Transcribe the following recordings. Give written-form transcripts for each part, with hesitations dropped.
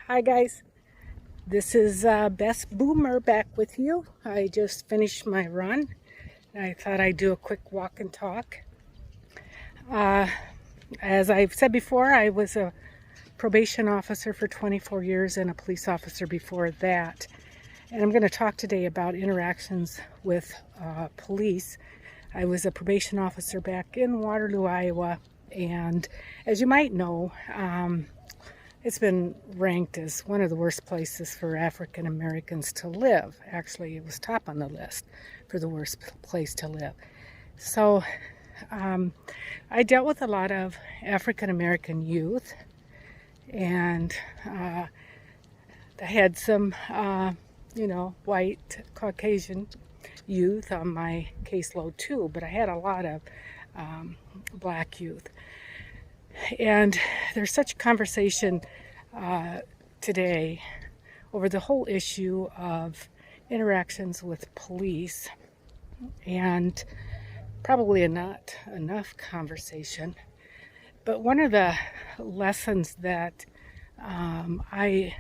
Hi guys, this is Best Boomer back with you. I just finished my run. I thought I'd do a quick walk and talk. Uh, as I've said before, I was a probation officer for 24 years and a police officer before that. And I'm going to talk today about interactions with police. I was a probation officer back in Waterloo, Iowa, and as you might know, it's been ranked as one of the worst places for African Americans to live. Actually, it was top on the list for the worst place to live. So I dealt with a lot of African American youth, and I had some, white Caucasian youth on my caseload too, but I had a lot of black youth. And there's such conversation today over the whole issue of interactions with police, and probably not enough conversation. But one of the lessons that I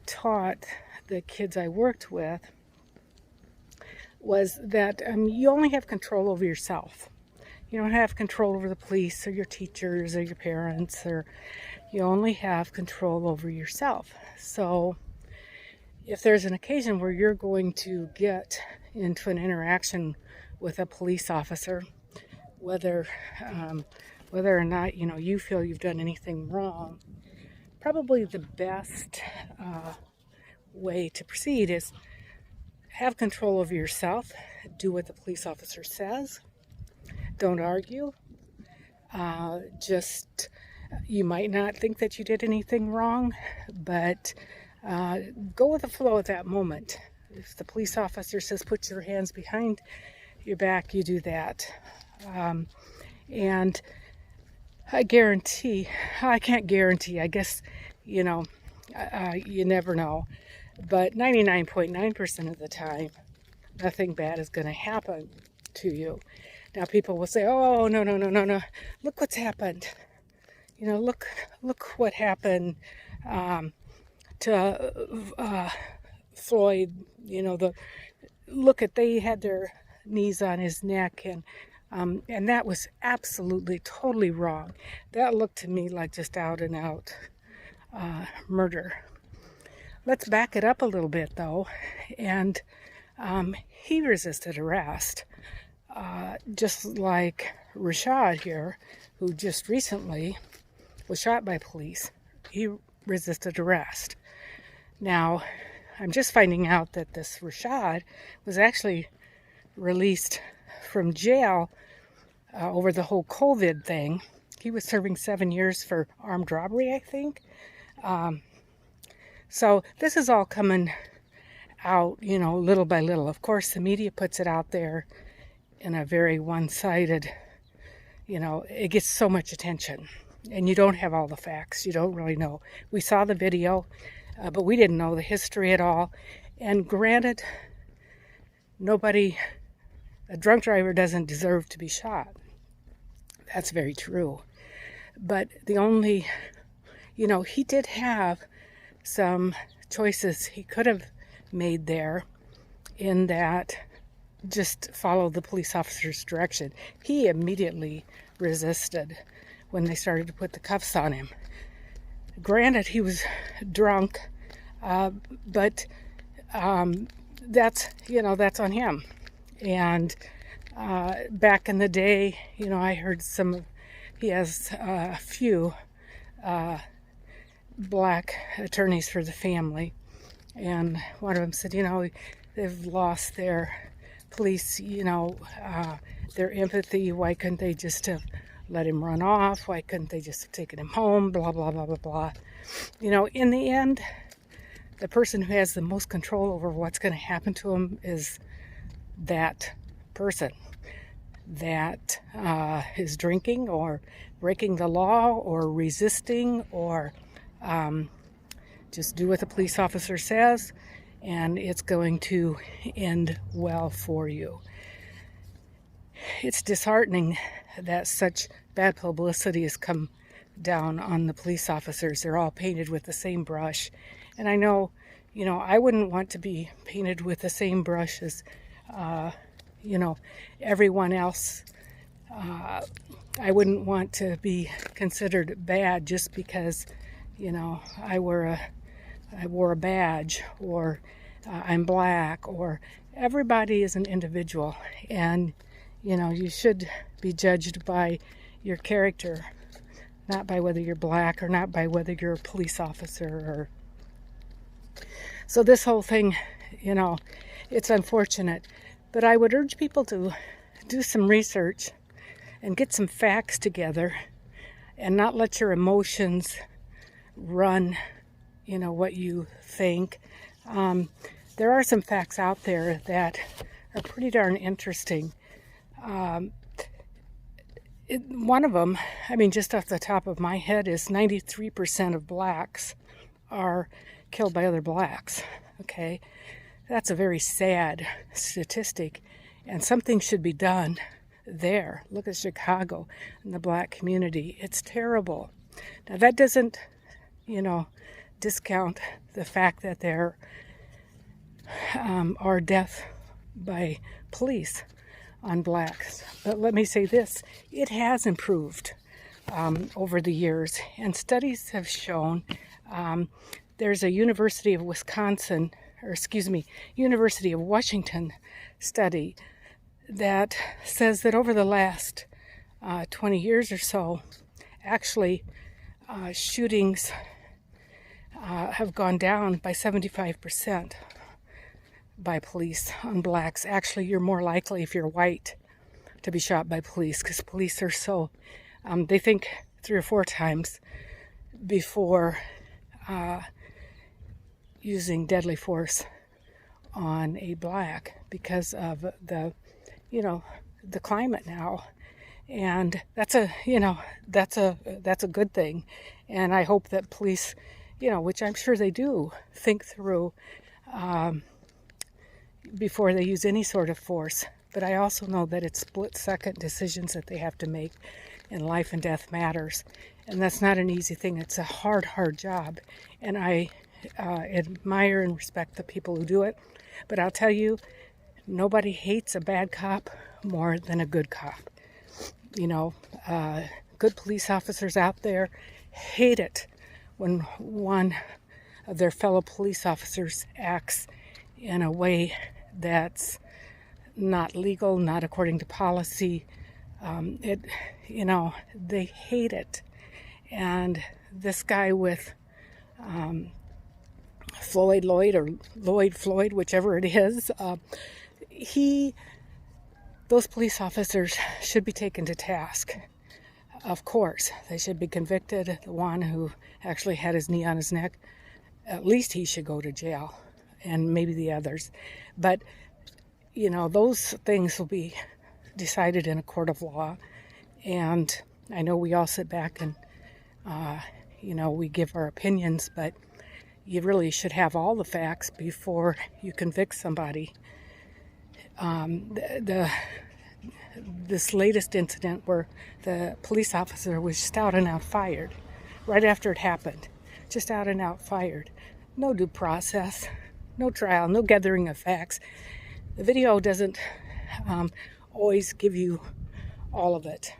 taught the kids I worked with was that you only have control over yourself. You don't have control over the police or your teachers or your parents, or you only have control over yourself. So if there's an occasion where you're going to get into an interaction with a police officer, whether or not you feel you've done anything wrong, probably the best way to proceed is have control over yourself. Do what the police officer says. Don't argue. You might not think that you did anything wrong, but go with the flow at that moment. If the police officer says put your hands behind your back, you do that. And I can't guarantee, I guess, you never know. But 99.9% of the time, nothing bad is going to happen to you. Now people will say, "Oh, no, look what's happened. Look what happened to Floyd. They had their knees on his neck, and that was absolutely, totally wrong. That looked to me like just out and out murder." Let's back it up a little bit, though. And he resisted arrest. Just like Rashaad here, who just recently was shot by police. He resisted arrest. Now, I'm just finding out that this Rashaad was actually released from jail over the whole COVID thing. He was serving 7 years for armed robbery, I think. So this is all coming out, little by little. Of course, the media puts it out there in a very one-sided, it gets so much attention, and you don't have all the facts. You don't really know. We saw the video, but we didn't know the history at all. And granted, a drunk driver doesn't deserve to be shot. That's very true. But he did have some choices he could have made there, in that just follow the police officer's direction. He immediately resisted when they started to put the cuffs on him. Granted, he was drunk, but that's on him. And back in the day, I heard he has a few black attorneys for the family, and one of them said, they've lost their police, their empathy. Why couldn't they just have let him run off? Why couldn't they just have taken him home? Blah, blah, blah, blah, blah. In the end, the person who has the most control over what's going to happen to him is that person that is drinking or breaking the law or resisting, or just do what the police officer says, and it's going to end well for you. It's disheartening that such bad publicity has come down on the police officers. They're all painted with the same brush. And I know, I wouldn't want to be painted with the same brush as, everyone else. I wouldn't want to be considered bad just because, I wore a badge, or I'm black, or everybody is an individual. And, you should be judged by your character, not by whether you're black, or not by whether you're a police officer. So this whole thing, it's unfortunate. But I would urge people to do some research and get some facts together and not let your emotions run, what you think. There are some facts out there that are pretty darn interesting. One of them, just off the top of my head, is 93% of blacks are killed by other blacks. Okay, that's a very sad statistic, and something should be done there. Look at Chicago and the black community. It's terrible. Now that doesn't, discount the fact that there are deaths by police on blacks. But let me say this, it has improved over the years, and studies have shown, there's a University of Washington study that says that over the last 20 years or so, actually shootings have gone down by 75% by police on blacks. Actually, you're more likely, if you're white, to be shot by police, because police are so, they think 3 or 4 times before using deadly force on a black, because of the climate now. And that's a good thing. And I hope that police, which I'm sure they do, think through before they use any sort of force. But I also know that it's split-second decisions that they have to make, and life and death matters. And that's not an easy thing. It's a hard job. And I admire and respect the people who do it. But I'll tell you, nobody hates a bad cop more than a good cop. Good police officers out there hate it when one of their fellow police officers acts in a way that's not legal, not according to policy. They hate it. And this guy with Floyd, whichever it is, those police officers should be taken to task. Of course, they should be convicted. The one who actually had his knee on his neck, at least he should go to jail, and maybe the others. But, those things will be decided in a court of law. And I know we all sit back and, we give our opinions, but you really should have all the facts before you convict somebody. This latest incident where the police officer was just out and out fired right after it happened, just out and out fired. No due process, no trial, no gathering of facts. The video doesn't always give you all of it.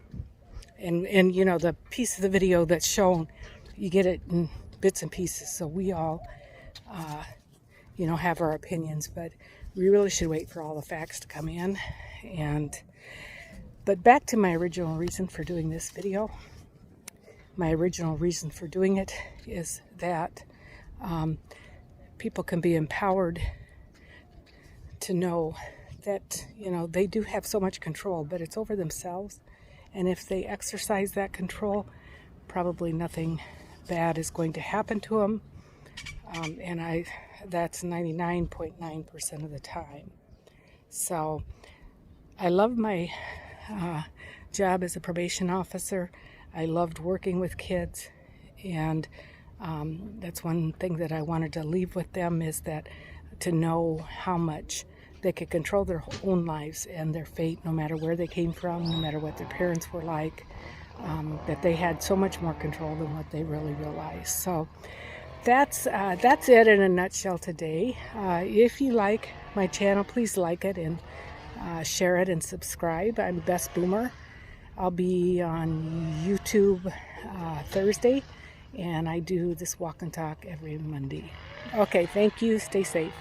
And the piece of the video that's shown, you get it in bits and pieces. So we all, have our opinions, but we really should wait for all the facts to come in. But back to my original reason for doing this video. My original reason for doing it is that people can be empowered to know that, they do have so much control, but it's over themselves. And if they exercise that control, probably nothing bad is going to happen to them. That's 99.9% of the time. So I love my job as a probation officer. I loved working with kids, and that's one thing that I wanted to leave with them, is that to know how much they could control their own lives and their fate, no matter where they came from, no matter what their parents were like. that they had so much more control than what they really realized. So that's it in a nutshell today. If you like my channel, please like it and share it and subscribe. I'm Best Boomer. I'll be on YouTube Thursday, and I do this walk and talk every Monday. Okay, thank you. Stay safe.